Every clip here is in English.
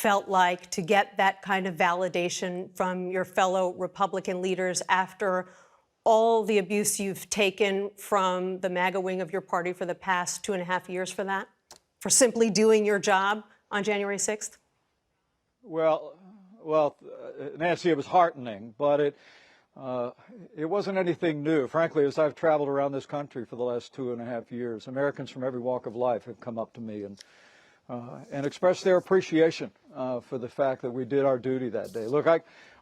felt like to get that kind of validation from your fellow Republican leaders after all the abuse you've taken from the MAGA wing of your party for the past 2.5 years for that? For simply doing your job on January 6th? Well, Nancy, it was heartening, but it wasn't anything new. Frankly, as I've traveled around this country for the last 2.5 years, Americans from every walk of life have come up to me and expressed their appreciation for the fact that we did our duty that day. Look,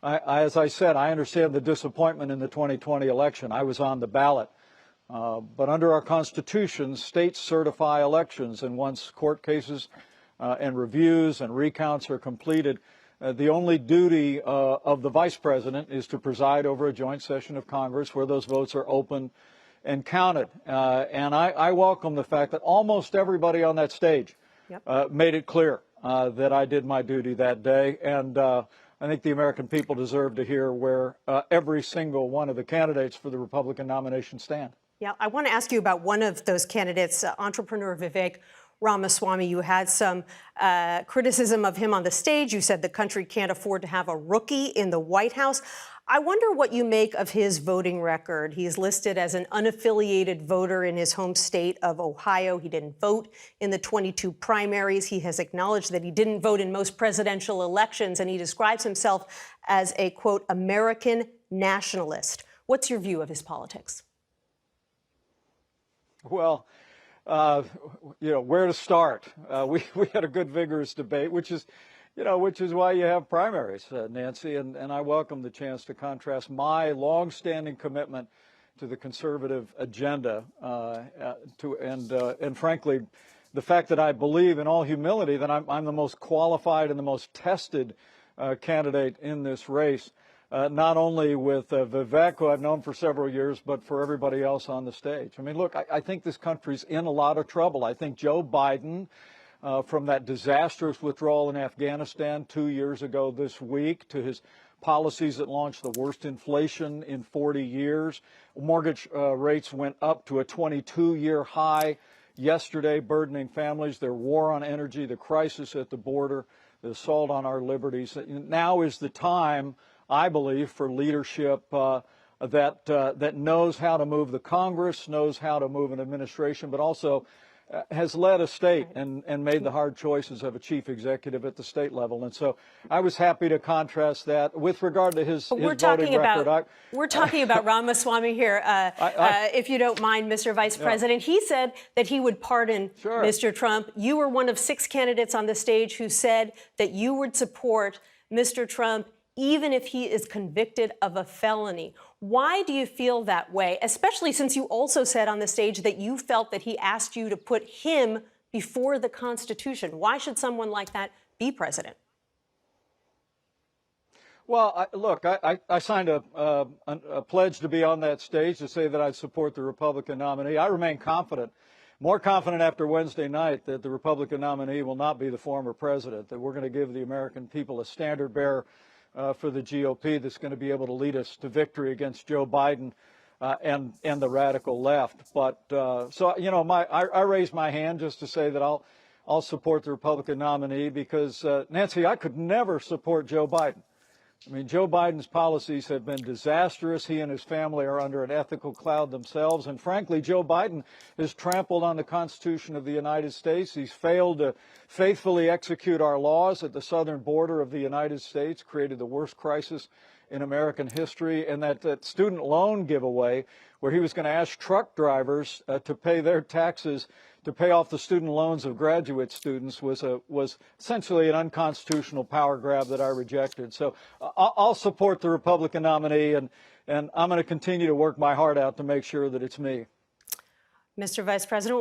as I said, I understand the disappointment in the 2020 election. I was on the ballot. But under our Constitution, states certify elections, and once court cases and reviews and recounts are completed, the only duty of the vice president is to preside over a joint session of Congress where those votes are open and counted. And I welcome the fact that almost everybody on that stage made it clear that I did my duty that day. And I think the American people deserve to hear where every single one of the candidates for the Republican nomination stand. Yeah, I want to ask you about one of those candidates, entrepreneur Vivek Rama. Swami, you had some criticism of him on the stage. You said the country can't afford to have a rookie in the White House. I wonder what you make of his voting record. He's listed as an unaffiliated voter in his home state of Ohio. He didn't vote in the 22 primaries. He has acknowledged that he didn't vote in most presidential elections, and he describes himself as a, quote, American nationalist. What's your view of you Well, where to start? We had a good, vigorous debate, which is why you have primaries, Nancy. And I welcome the chance to contrast my longstanding commitment to the conservative agenda and frankly, the fact that I believe in all humility that I'm the most qualified and the most tested candidate in this race. Not only with Vivek, who I've known for several years, but for everybody else on the stage. I mean, look, I think this country's in a lot of trouble. I think Joe Biden, from that disastrous withdrawal in Afghanistan 2 years ago this week, to his policies that launched the worst inflation in 40 years, mortgage rates went up to a 22-year high yesterday, burdening families, their war on energy, the crisis at the border, the assault on our liberties. Now is the time, I believe, for leadership that knows how to move the Congress, knows how to move an administration, but also has led a state and made the hard choices of a chief executive at the state level. And so I was happy to contrast that with regard to his voting record. We're talking about Ramaswamy here, if you don't mind, Mr. Vice President. He said that he would pardon Mr. Trump. You were one of 6 candidates on the stage who said that you would support Mr. Trump even if he is convicted of a felony. Why do you feel that way, especially since you also said on the stage that you felt that he asked you to put him before the Constitution? Why should someone like that be president? Well, look, I signed a pledge to be on that stage to say that I'd support the Republican nominee. I remain confident, more confident after Wednesday night, that the Republican nominee will not be the former president, that we're going to give the American people a standard bearer for the GOP that's going to be able to lead us to victory against Joe Biden and the radical left. But so, I raised my hand just to say that I'll support the Republican nominee because, Nancy, I could never support Joe Biden. I mean, Joe Biden's policies have been disastrous. He and his family are under an ethical cloud themselves. And frankly, Joe Biden has trampled on the Constitution of the United States. He's failed to faithfully execute our laws at the southern border of the United States, created the worst crisis in American history. And that student loan giveaway, where he was going to ask truck drivers to pay their taxes to pay off the student loans of graduate students, was essentially an unconstitutional power grab that I rejected. So I'll support the Republican nominee, and I'm going to continue to work my heart out to make sure that it's me. Mr. Vice President.